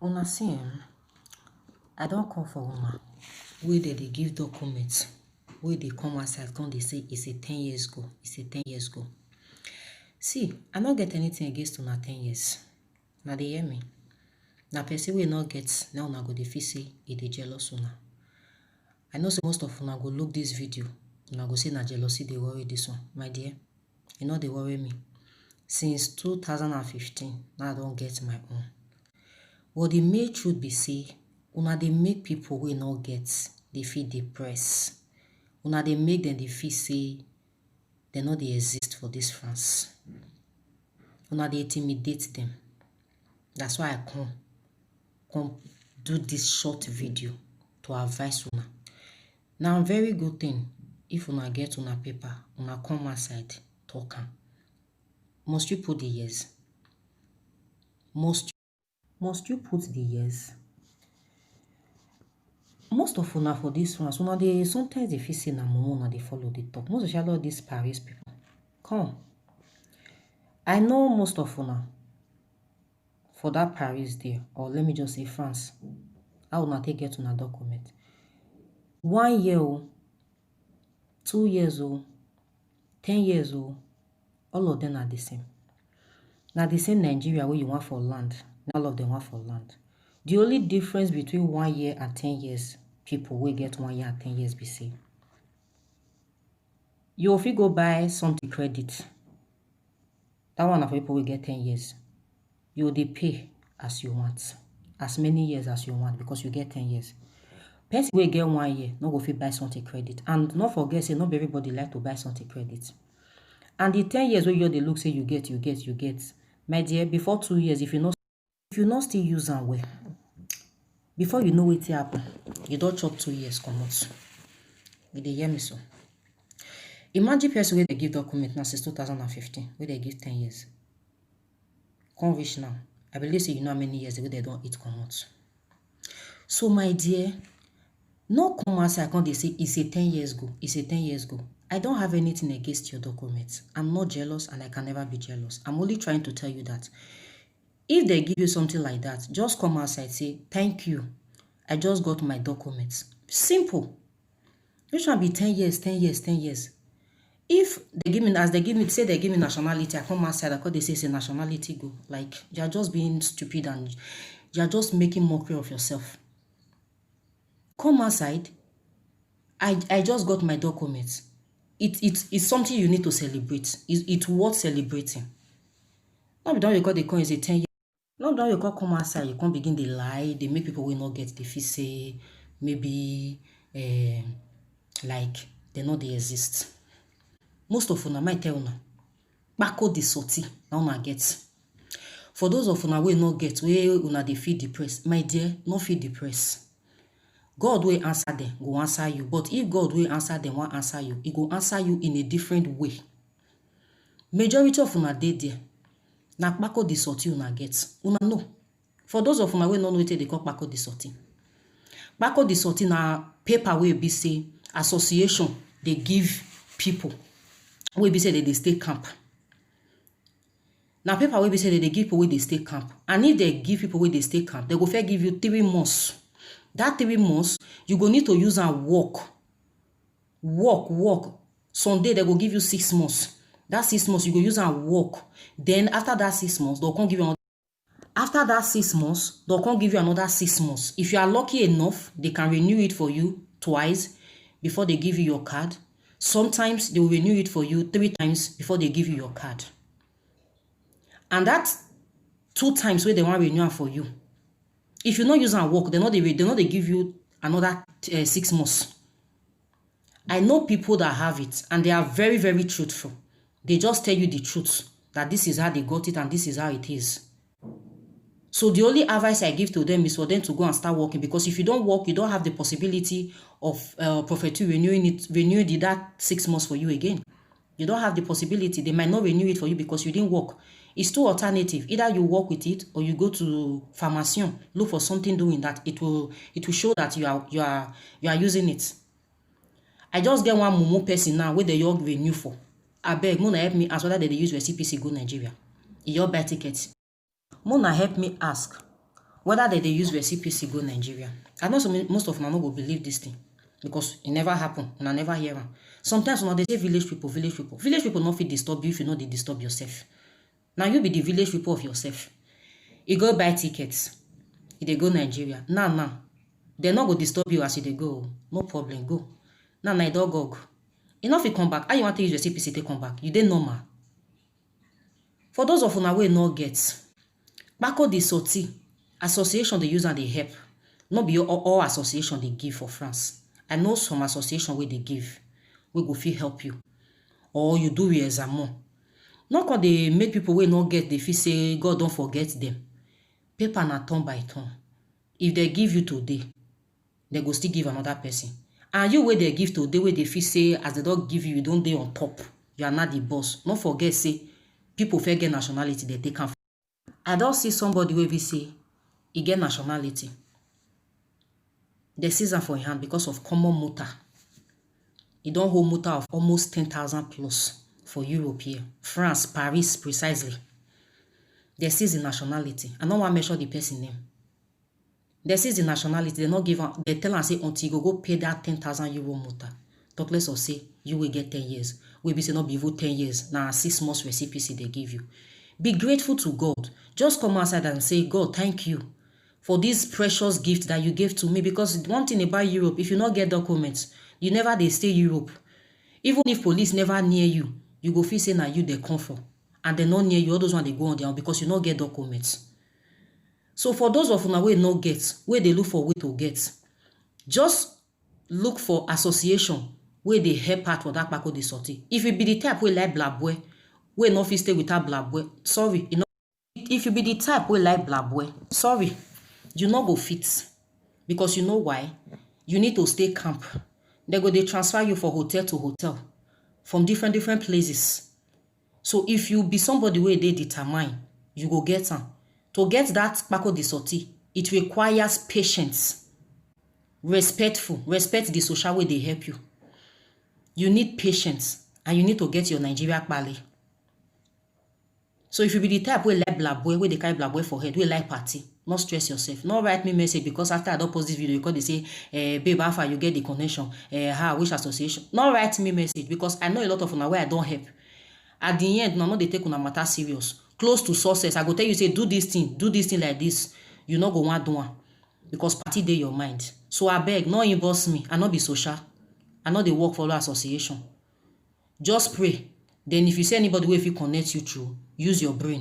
Una see, I don't come for una wey dey give documents wey dey come outside come dey say it's a 10 years ago, it's a 10 years ago. See, I no get anything against una 10 years. Na dey hear me. Na person wey no get, now una go dey feel say e dey jealous una. I know say most of una go look this video, una go say na jealousy dey worry this one. My dear, e no dey worry me. Since 2015, now I don get my own. But the main truth be say, una dey make people wey no get dey feel depressed. Una dey make them dey feel say they no dey exist for this France. Una dey intimidate them. That's why I come do this short video to advise una. Now, very good thing if una get una paper, una come outside talk am. Must you put the years? Must you put the years? Most of una for this France, una dey sometimes dey feel say na mumu una dey follow dey talk. Most especially all these Paris people. Come. I know most of una for that Paris there, or let me just say France. How una take get una document? 1 year, 2 years, 10 years, all of them are the same. Now the same Nigeria where you want for land, all of them want for land. The only difference between 1 year and 10 years, people will get 1 year and 10 years be say, you if you go buy something credit, that one of people will get 10 years. You will pay as you want, as many years as you want, because you get 10 years. Person will get 1 year, no go fit buy something credit. And not forget, say not everybody like to buy something credit. And the 10 years where you dey look say you get. My dear, before 2 years, if you not still use them well, before you know what happen, you don't chop 2 years come out. You dey hear me so? Imagine person where they give document now since 2015, where they give 10 years. Come reach now. I believe say you know how many years ago they don't eat come out. So my dear, no come outside come they say it's a 10 years ago. It's a 10 years ago. I don't have anything against your documents. I'm not jealous and I can never be jealous. I'm only trying to tell you that if they give you something like that, just come outside, say, thank you. I just got my documents. Simple. Which one be 10 years, 10 years, 10 years? If they give me, say they give me nationality, I come outside, because they say nationality go. Like, you're just being stupid and you're just making mockery of yourself. Come outside. I just got my documents. It's something you need to celebrate. It's worth celebrating. Not be done you call the coin is a 10 years. Not done you call come outside, you can't begin the lie. They make people will not get the fee say maybe like they know they exist. Most of una might tell una. Bako the sorti now una get. For those of una will not get, where una they feel depressed. My dear, not feel depressed. God will answer them, go answer you. But if God will answer them, won't answer you, He go answer you in a different way. Majority of una dey there. Na kpako the sorti una get. Una know. For those of una wey no know wetin they call kpako the sorti. Kpako the sorti na paper wey be say association they give people. Wey be say they stay camp. Na paper wey be say they give people wey they stay camp. And if they give people wey they stay camp, they go first give you 3 months. That 3 months, you go need to use and work. Someday they go give you 6 months. That 6 months, you go use and work. Then after that 6 months, they'll come give you another. After that 6 months, they'll come give you another 6 months. If you are lucky enough, they can renew it for you twice before they give you your card. Sometimes they will renew it for you 3 times before they give you your card. And that 2 times where they want renew for you. If you not use and work, they give you another 6 months. I know people that have it and they are very, very truthful. They just tell you the truth that this is how they got it and this is how it is. So the only advice I give to them is for them to go and start working, because if you don't work, you don't have the possibility of Prophet 2 renewing that 6 months for you again. You don't have the possibility. They might not renew it for you because you didn't work. It's 2 alternatives. Either you work with it or you go to pharmacy, look for something doing that. It will show that you are using it. I just get one mumu person now where they all renew for. I beg, Mona help me ask whether they use your CPC go Nigeria. You buy tickets. Mona help me ask whether they use recipe go Nigeria. I know most of them no go believe this thing because it never happen. And I never hear them. Sometimes when they say village people not fit disturb you if you know they disturb yourself. Now you be the village people of yourself. You go buy tickets. They go Nigeria. Now. They not go disturb you as you they go. No problem, go. Now I don't go. Enough you come back. How you want to use recipe to come back? You didn't normal. For those of una wey no get, Kpako di Sortie association they use and they help. Not be all association they give for France. I know some association where they give, we go feel help you. Or you do your exam. Not cause they make people wey not get, they feel say God don't forget them. Paper na turn by turn. If they give you today, they go still give another person. And you where they give today, where they feel say as they don't give you, you don't dey on top. You are not the boss. Don't forget say people fair get nationality, they take am. I don't see somebody where we say he get nationality. They seize am for him hand because of common motor. He don't hold motor of almost 10,000 plus for Europe here. France, Paris precisely. They seize the nationality. I don't want to measure the person name. They seize the nationality. They not give am. They tell am say until you go pay that 10,000 euro motor. Talk less of say you will get 10 years. We be say not be even 10 years. Now 6 months recipe they give you. Be grateful to God. Just come outside and say, God, thank you for this precious gift that you gave to me. Because one thing about Europe, if you not get documents, you never they stay Europe. Even if police never near you, you go feel say now you they come for. And they not near you, all those one they go on their own because you not get documents. So for those of una wey no get, where they look for way to get, just look for association where they help out for that Kpako di Sortie. If you be the type wey like blabwe, wey no fit stay without blabwe, sorry, you know. If you be the type wey like blabwe, sorry, you no go fit. Because you know why? You need to stay camp. They go they transfer you from hotel to hotel, from different places. So if you be somebody where they determine, you go get am. To get that Kpako di Sortie, it requires patience, respect the social way they help you. You need patience and you need to get your Nigeria kpali. So if you be the type where like blabwe, where they carry blabwe for head, where like party, not stress yourself. Not write me message because after I don't post this video, because they say, babe, how far you get the connection? Which association? Not write me message because I know a lot of una where I don't help. At the end, no, they take una matter serious. Close to success, I go tell you, say, do this thing like this. You not go want do one. Because party dey your mind. So I beg, no inbox me. I not be social. I not the work follow association. Just pray. Then if you see anybody where if you connect you through, use your brain.